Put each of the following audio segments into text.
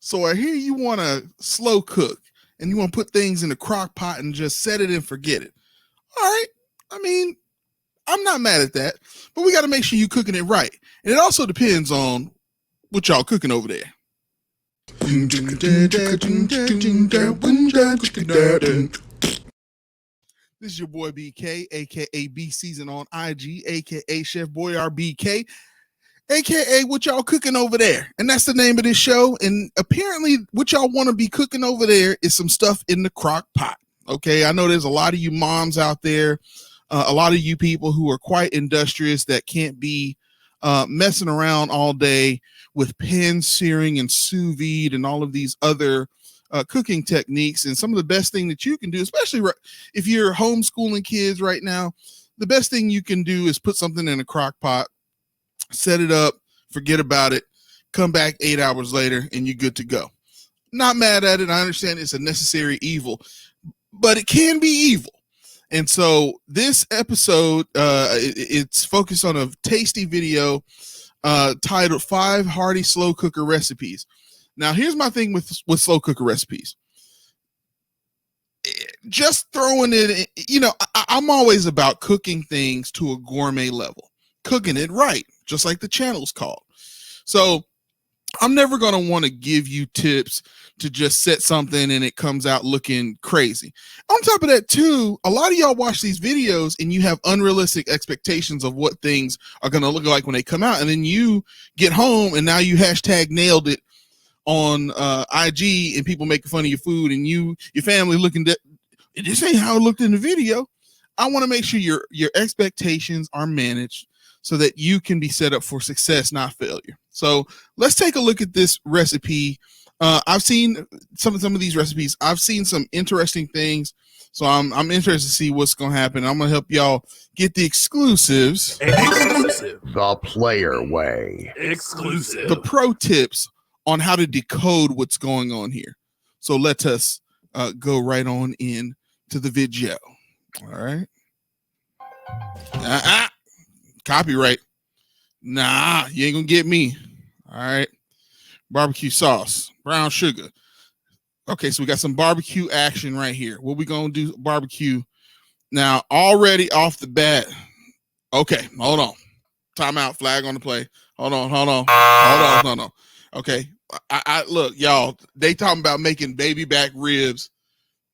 So I hear you want to slow cook and you want to put things in the crock pot and just set it and forget it. All right. I mean, I'm not mad at that, but we got to make sure you're cooking it right. And it also depends on what y'all cooking over there. This is your boy BK, aka B Season on IG, aka Chef Boy RBK, aka what y'all cooking over there. And that's the name of this show. And apparently what y'all want to be cooking over there is some stuff in the crock pot. Okay, I know there's a lot of you moms out there, a lot of you people who are quite industrious that can't be messing around all day with pan searing and sous vide and all of these other cooking techniques. And some of the best thing that you can do, especially if you're homeschooling kids right now, the best thing you can do is put something in a crock pot, set it up, forget about it, come back 8 hours later, and you're good to go. Not mad at it. I understand it's a necessary evil, but it can be evil. And so this episode, it's focused on a tasty video titled 5 Hearty Slow Cooker Recipes. Now, here's my thing with slow cooker recipes. Just throwing it in, you know, I'm always about cooking things to a gourmet level, cooking it right, just like the channel's called. So I'm never going to want to give you tips to just set something and it comes out looking crazy. On top of that, too, a lot of y'all watch these videos and you have unrealistic expectations of what things are going to look like when they come out. And then you get home and now you hashtag nailed it on IG and people making fun of your food and your family looking at this ain't how it looked in the video. I want to make sure your expectations are managed so that you can be set up for success, not failure. So let's take a look at this recipe. I've seen some of these recipes. I've seen some interesting things. So I'm interested to see what's going to happen. I'm going to help y'all get the exclusives. Exclusive. The player way. Exclusive. The pro tips on how to decode what's going on here. So let us go right on in to the video. All right. Copyright. Nah, you ain't gonna get me. All right. Barbecue sauce, brown sugar. Okay, so we got some barbecue action right here. What we gonna do? Barbecue. Now, already off the bat. Okay, hold on. Timeout, flag on the play. Hold on. Okay, I look, y'all. They talking about making baby back ribs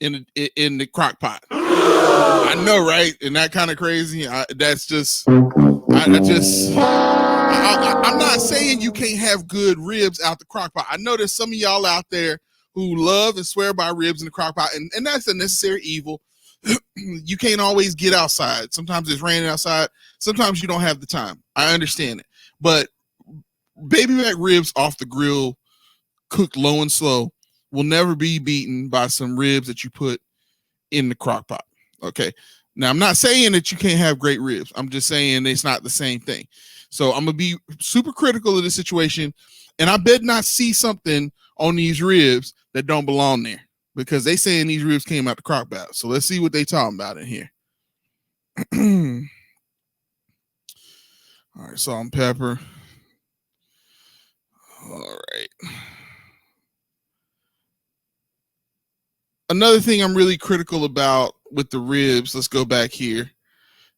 in the crock pot. I know, right? And that kind of crazy. That's just. I'm not saying you can't have good ribs out the crock pot. I know there's some of y'all out there who love and swear by ribs in the crock pot, and that's a necessary evil. You can't always get outside. Sometimes it's raining outside. Sometimes you don't have the time. I understand it, but baby back ribs off the grill, cooked low and slow, will never be beaten by some ribs that you put in the crock pot. Okay. Now, I'm not saying that you can't have great ribs. I'm just saying it's not the same thing. So I'm going to be super critical of the situation, and I bet not see something on these ribs that don't belong there because they saying these ribs came out the crock pot. So let's see what they talking about in here. All right, salt and pepper. All right. Another thing I'm really critical about with the ribs, let's go back here,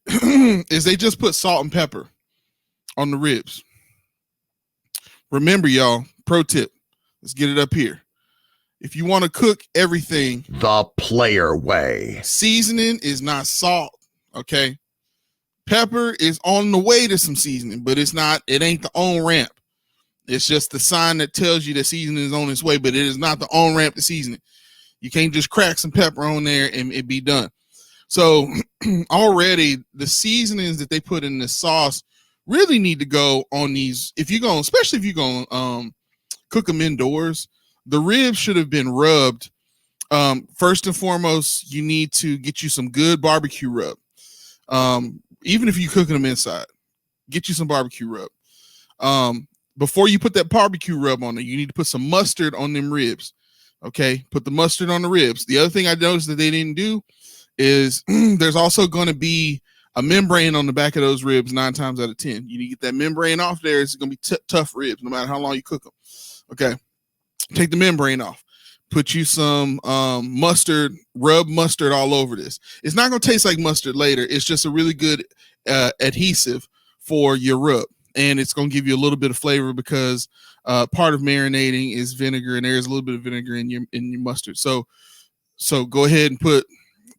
is they just put salt and pepper on the ribs. Remember, y'all, pro tip, let's get it up here. If you want to cook everything the player way, seasoning is not salt, okay? Pepper is on the way to some seasoning, but it ain't the on-ramp. It's just the sign that tells you that seasoning is on its way, but it is not the on-ramp to seasoning. You can't just crack some pepper on there and it be done. So already the seasonings that they put in the sauce really need to go on these. If you're going, especially if you're going cook them indoors, the ribs should have been rubbed. First and foremost, you need to get you some good barbecue rub. Even if you're cooking them inside, get you some barbecue rub. Before you put that barbecue rub on it, you need to put some mustard on them ribs. Okay, put the mustard on the ribs. The other thing I noticed that they didn't do is there's also going to be a membrane on the back of those ribs 9 times out of 10. You need to get that membrane off there. It's going to be tough ribs no matter how long you cook them. Okay, Take the membrane off. Put you some mustard, rub mustard all over this. It's not going to taste like mustard later. It's just a really good adhesive for your rub. And it's going to give you a little bit of flavor because part of marinating is vinegar, and there's a little bit of vinegar in your mustard. So go ahead and put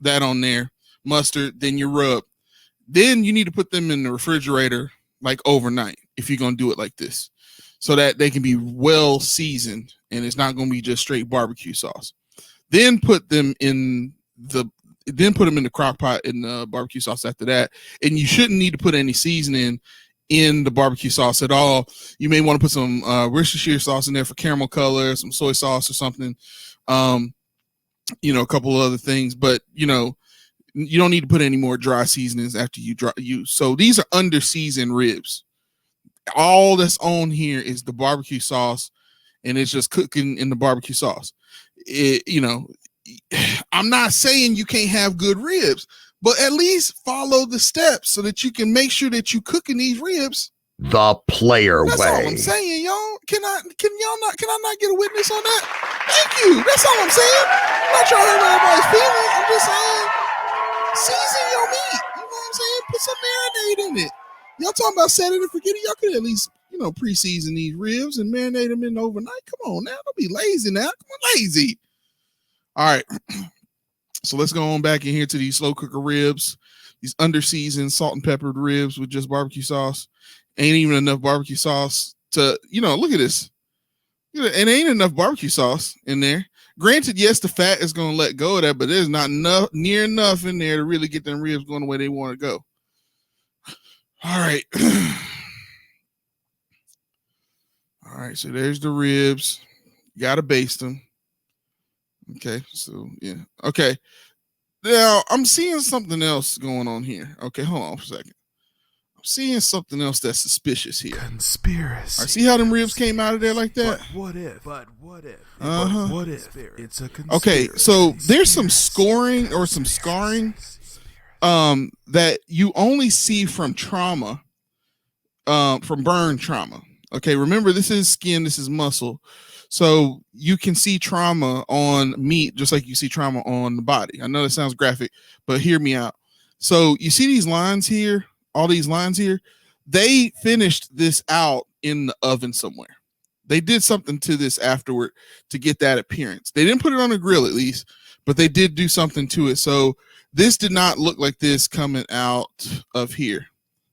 that on there, mustard, then your rub. Then you need to put them in the refrigerator like overnight if you're going to do it like this, so that they can be well seasoned and it's not going to be just straight barbecue sauce. Then put them in the crock pot in the barbecue sauce after that. And you shouldn't need to put any seasoning in the barbecue sauce at all. You may want to put some Worcestershire sauce in there for caramel color, some soy sauce or something, a couple of other things, but you don't need to put any more dry seasonings after you. So these are under seasoned ribs. All that's on here is the barbecue sauce, and it's just cooking in the barbecue sauce. I'm not saying you can't have good ribs, but at least follow the steps so that you can make sure that you cooking these ribs the player That's way. all I'm saying, y'all. Can I not get a witness on that? Thank you. That's all I'm saying. I'm not trying to hurt everybody's feelings. I'm just saying, season your meat. You know what I'm saying? Put some marinade in it. Y'all talking about set it and forget it. Y'all could at least, pre-season these ribs and marinate them in overnight. Come on now. Don't be lazy now. Come on, lazy. All right. So let's go on back in here to these slow cooker ribs, these under-seasoned salt and peppered ribs with just barbecue sauce. Ain't even enough barbecue sauce to, look at this. And ain't enough barbecue sauce in there. Granted, yes, the fat is going to let go of that, but there's not near enough in there to really get them ribs going the way they want to go. All right. All right, so there's the ribs. You got to baste them. Okay, so, yeah. Okay. Now, I'm seeing something else going on here. Okay, hold on for a second. I'm seeing something else that's suspicious here. Conspiracy. All right, see how them ribs came out of there like that? What if? Uh-huh. What if it's a conspiracy? Okay, so there's some scoring or some scarring that you only see from trauma, from burn trauma. Okay, remember, this is skin, this is muscle. So you can see trauma on meat just like you see trauma on the body. I know that sounds graphic, but hear me out. So you see these lines here, all these lines here, they finished this out in the oven somewhere. They did something to this afterward to get that appearance. They didn't put it on a grill at least, but they did do something to it. So this did not look like this coming out of here.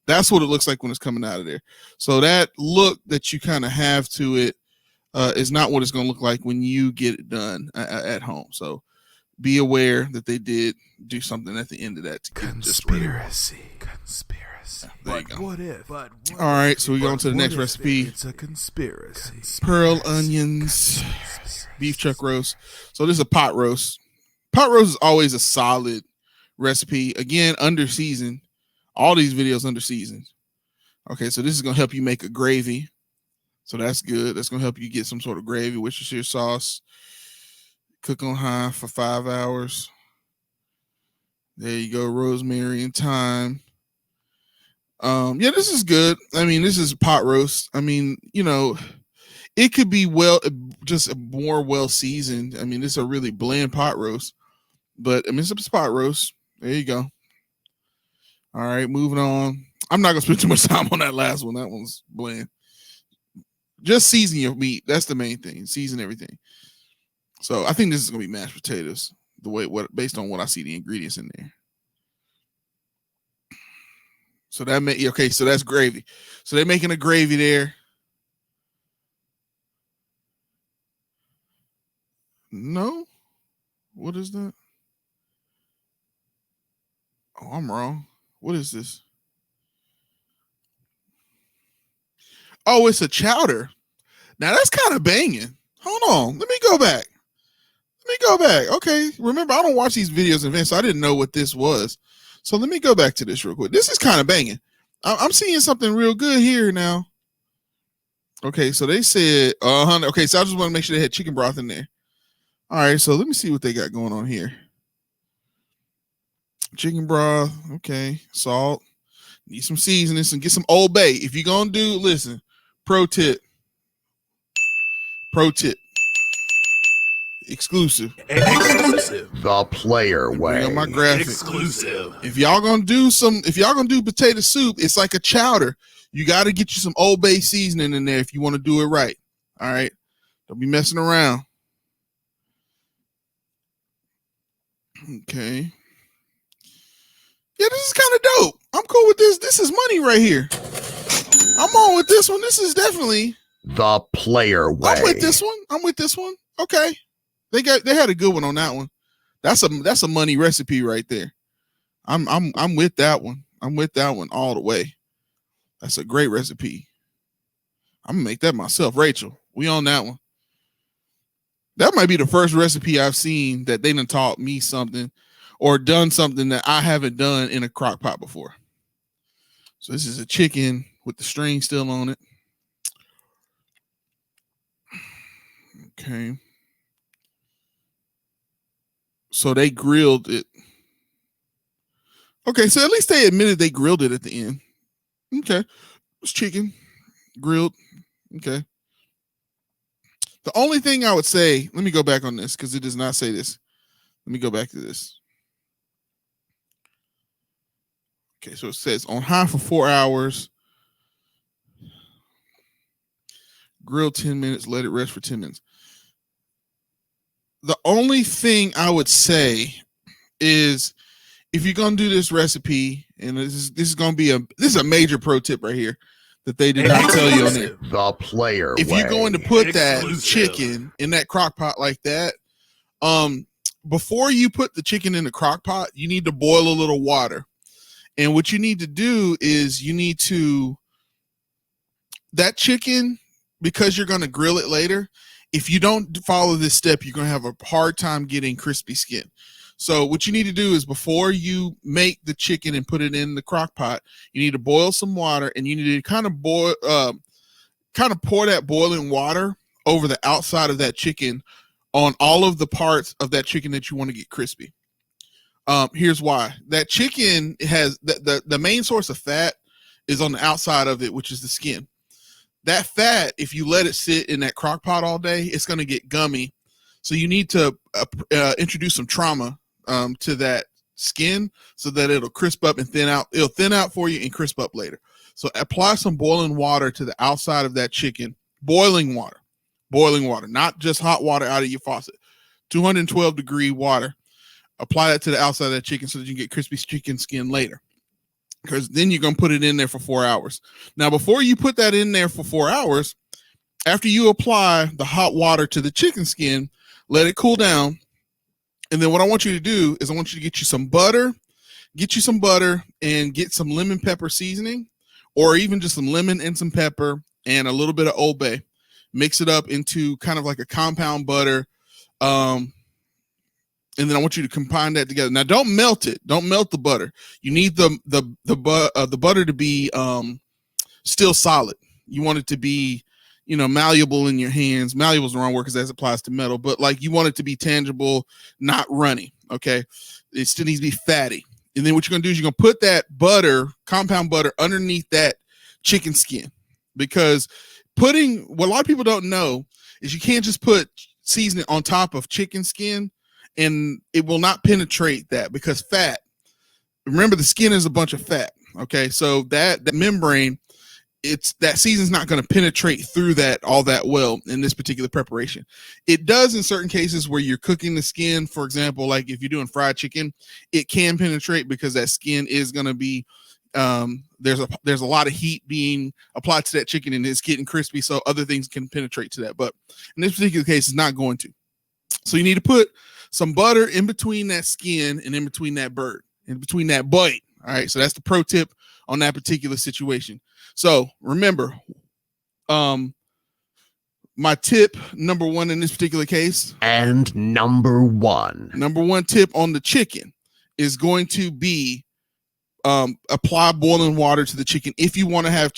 That's what it looks like when it's coming out of there. So that look that you kind of have to it is not what it's going to look like when you get it done at home. So be aware that they did do something at the end of that to get conspiracy. There you go. What if? All right, so we go on to the next recipe. It's a conspiracy. Pearl onions, beef chuck roast. So this is a pot roast. Pot roast is always a solid recipe. Again, under seasoned. All these videos under seasoned. Okay, so this is going to help you make a gravy. So that's good. That's going to help you get some sort of gravy. Worcestershire sauce. Cook on high for 5 hours. There you go. Rosemary and thyme. Yeah, this is good. I mean, this is pot roast. I mean, it could be just more well seasoned. I mean, this is a really bland pot roast, but I mean, it's a pot roast. There you go. All right, moving on. I'm not gonna spend too much time on that last one. That one's bland. Just season your meat. That's the main thing. Season everything. So I think this is gonna be mashed potatoes. Based on what I see the ingredients in there. So so that's gravy. So they're making a gravy there. No? What is that? Oh, I'm wrong. What is this? Oh, it's a chowder. Now that's kind of banging. Hold on. Let me go back. Okay. Remember, I don't watch these videos in advance, so I didn't know what this was. So let me go back to this real quick. This is kind of banging. I'm seeing something real good here now. Okay, so they said, okay, so I just want to make sure they had chicken broth in there. All right, so let me see what they got going on here. Chicken broth, okay, salt, need some seasoning, and get some Old Bay. If you're going to listen, pro tip. Exclusive. Exclusive. The player Bring up my way. graphic. Exclusive. If y'all gonna do potato soup, it's like a chowder. You got to get you some Old Bay seasoning in there if you want to do it right. All right, don't be messing around. Okay. Yeah, this is kind of dope. I'm cool with this. This is money right here. I'm on with this one. This is definitely The player way. I'm with this one. Okay. They had a good one on that one. That's a money recipe right there. I'm with that one. I'm with that one all the way. That's a great recipe. I'm gonna make that myself. Rachel, we on that one. That might be the first recipe I've seen that they done taught me something or done something that I haven't done in a crock pot before. So this is a chicken with the string still on it. Okay. So they grilled it. Okay, so at least they admitted they grilled it at the end. Okay. It's chicken grilled. Okay. The only thing I would say, let me go back on this because it does not say this. Let me go back to this. Okay, so it says on high for 4 hours, grill 10 minutes, let it rest for 10 minutes. The only thing I would say is if you're gonna do this recipe, and this is gonna be this is a major pro tip right here that they did not tell you on there. The player If way. you're going to put that Exclusive. chicken in that crock pot like that, before you put the chicken in the crock pot, you need to boil a little water. And what you need to do is you need to, that chicken, because you're going to grill it later, if you don't follow this step, you're going to have a hard time getting crispy skin. So what you need to do is before you make the chicken and put it in the crock pot, you need to boil some water, and you need to kind of pour that boiling water over the outside of that chicken on all of the parts of that chicken that you want to get crispy. Here's why. That chicken has the main source of fat is on the outside of it, which is the skin. That fat, if you let it sit in that crock pot all day, it's going to get gummy. So you need to introduce some trauma to that skin so that it'll crisp up and thin out. It'll thin out for you and crisp up later. So apply some boiling water to the outside of that chicken. Boiling water, not just hot water out of your faucet. 212-degree water. Apply that to the outside of that chicken so that you can get crispy chicken skin later. Because then you're going to put it in there for 4 hours. Now, before you put that in there for 4 hours, after you apply the hot water to the chicken skin, let it cool down. And then what I want you to do is I want you to get you some butter and get some lemon pepper seasoning, or even just some lemon and some pepper and a little bit of Old Bay. Mix it up into kind of like a compound butter. And then I want you to combine that together. Now, don't melt it. Don't melt the butter. You need the butter to be still solid. You want it to be, malleable in your hands. Malleable is the wrong word because that applies to metal. But like you want it to be tangible, not runny. Okay, it still needs to be fatty. And then what you're gonna do is you're gonna put that butter, compound butter, underneath that chicken skin, because what a lot of people don't know is you can't just put seasoning on top of chicken skin and it will not penetrate that, because fat, remember the skin is a bunch of fat. Okay. So that membrane, that season's not going to penetrate through that all that well in this particular preparation. It does in certain cases where you're cooking the skin. For example, like if you're doing fried chicken, it can penetrate because that skin is going to be, there's a lot of heat being applied to that chicken and it's getting crispy. So other things can penetrate to that. But in this particular case, it's not going to. So you need to put some butter in between that skin and in between that bird, in between that bite. All right. So that's the pro tip on that particular situation. So remember, my tip number one in this particular case, and number one tip on the chicken is going to be apply boiling water to the chicken if you want to have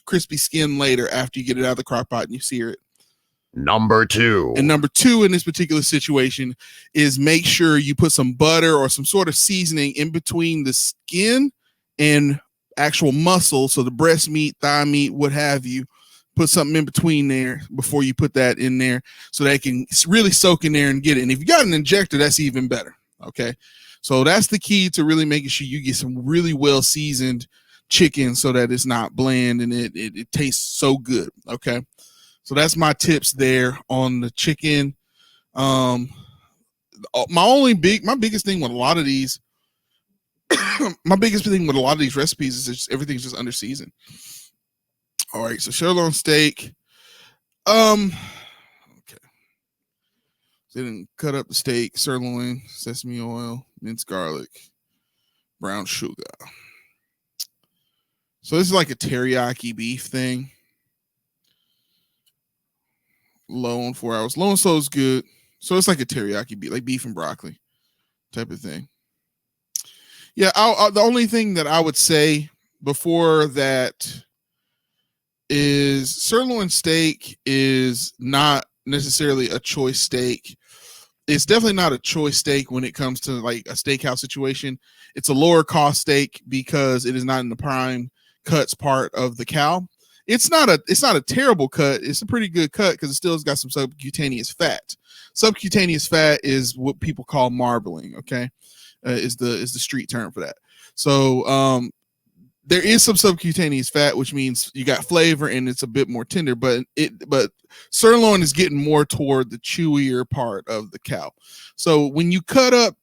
crispy skin later after you get it out of the crock pot and you sear it. Number two in this particular situation is make sure you put some butter or some sort of seasoning in between the skin and actual muscle, so the breast meat, thigh meat, what have you, put something in between there before you put that in there so they can really soak in there and get it. And if you got an injector, that's even better. Okay. So that's the key to really making sure you get some really well seasoned chicken so that it's not bland and it tastes so good. Okay. So that's my tips there on the chicken. My biggest thing with a lot of these, recipes is just everything's just under seasoned. All right, so sirloin steak. Okay. Then cut up the steak, sirloin, sesame oil, minced garlic, brown sugar. So this is like a teriyaki beef thing. Low on 4 hours. Low and slow is good. So it's like a teriyaki beef, like beef and broccoli type of thing. Yeah, the only thing that I would say before that is sirloin steak is not necessarily a choice steak. It's definitely not a choice steak when it comes to like a steakhouse situation. It's a lower cost steak because it is not in the prime cuts part of the cow. It's not a terrible cut. It's a pretty good cut because it still has got some subcutaneous fat. Subcutaneous fat is what people call marbling. Okay, is the street term for that. So there is some subcutaneous fat, which means you got flavor and it's a bit more tender. But sirloin is getting more toward the chewier part of the cow. So when you cut up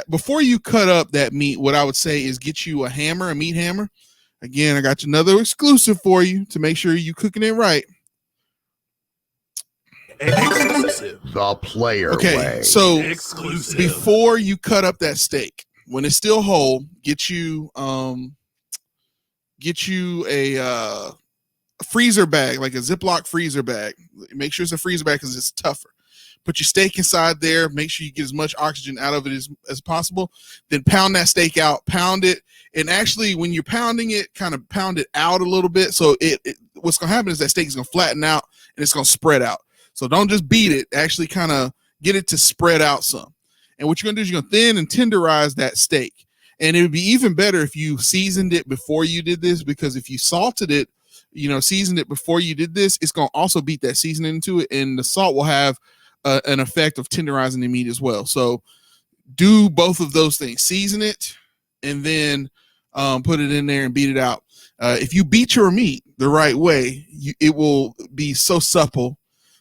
before you cut up that meat, what I would say is get you a meat hammer. Again, I got you another exclusive for you to make sure you're cooking it right. Exclusive. The player Okay, way. so Exclusive. before you cut up that steak, when it's still whole, get you a freezer bag, like a Ziploc freezer bag. Make sure it's a freezer bag because it's tougher. Put your steak inside there. Make sure you get as much oxygen out of it as possible. Then pound that steak out. Pound it. And actually, when you're pounding it, kind of pound it out a little bit. So what's going to happen is that steak is going to flatten out and it's going to spread out. So don't just beat it. Actually kind of get it to spread out some. And what you're going to do is you're going to thin and tenderize that steak. And it would be even better if you seasoned it before you did this, because if you salted it, seasoned it before you did this, it's going to also beat that seasoning into it. And the salt will have an effect of tenderizing the meat as well. So do both of those things. Season it and then put it in there and beat it out. If you beat your meat the right way, it will be so supple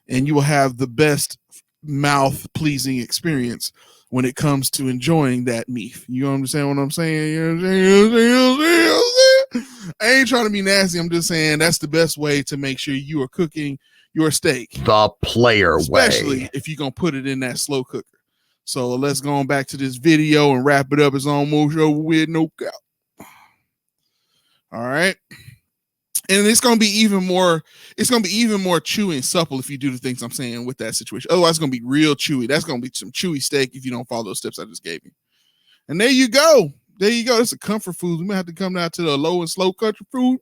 and you will have the best mouth-pleasing experience when it comes to enjoying that meat. You understand what I'm saying? I ain't trying to be nasty. I'm just saying that's the best way to make sure you are cooking your steak. The player especially way. if you're going to put it in that slow cooker. So let's go on back to this video and wrap it up. It's almost over with, no doubt. All right. And it's going to be even more chewy and supple if you do the things I'm saying with that situation. Otherwise, it's going to be real chewy. That's going to be some chewy steak if you don't follow those steps I just gave you. And there you go. It's a comfort food. We might have to come down to the low and slow country food.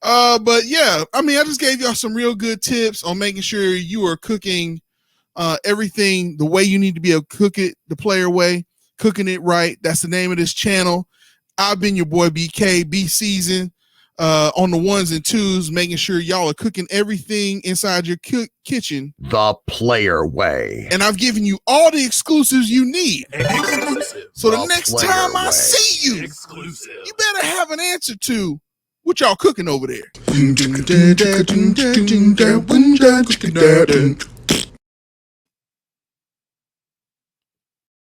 But yeah, I just gave y'all some real good tips on making sure you are cooking everything the way you need to be able to cook it, the player way, cooking it right. That's the name of this channel. I've been your boy BK, B Season, on the ones and twos, making sure y'all are cooking everything inside your kitchen the player way. And I've given you all the exclusives you need. Exclusive. So the next time I see you, Exclusive. you better have an answer to what y'all cooking over there.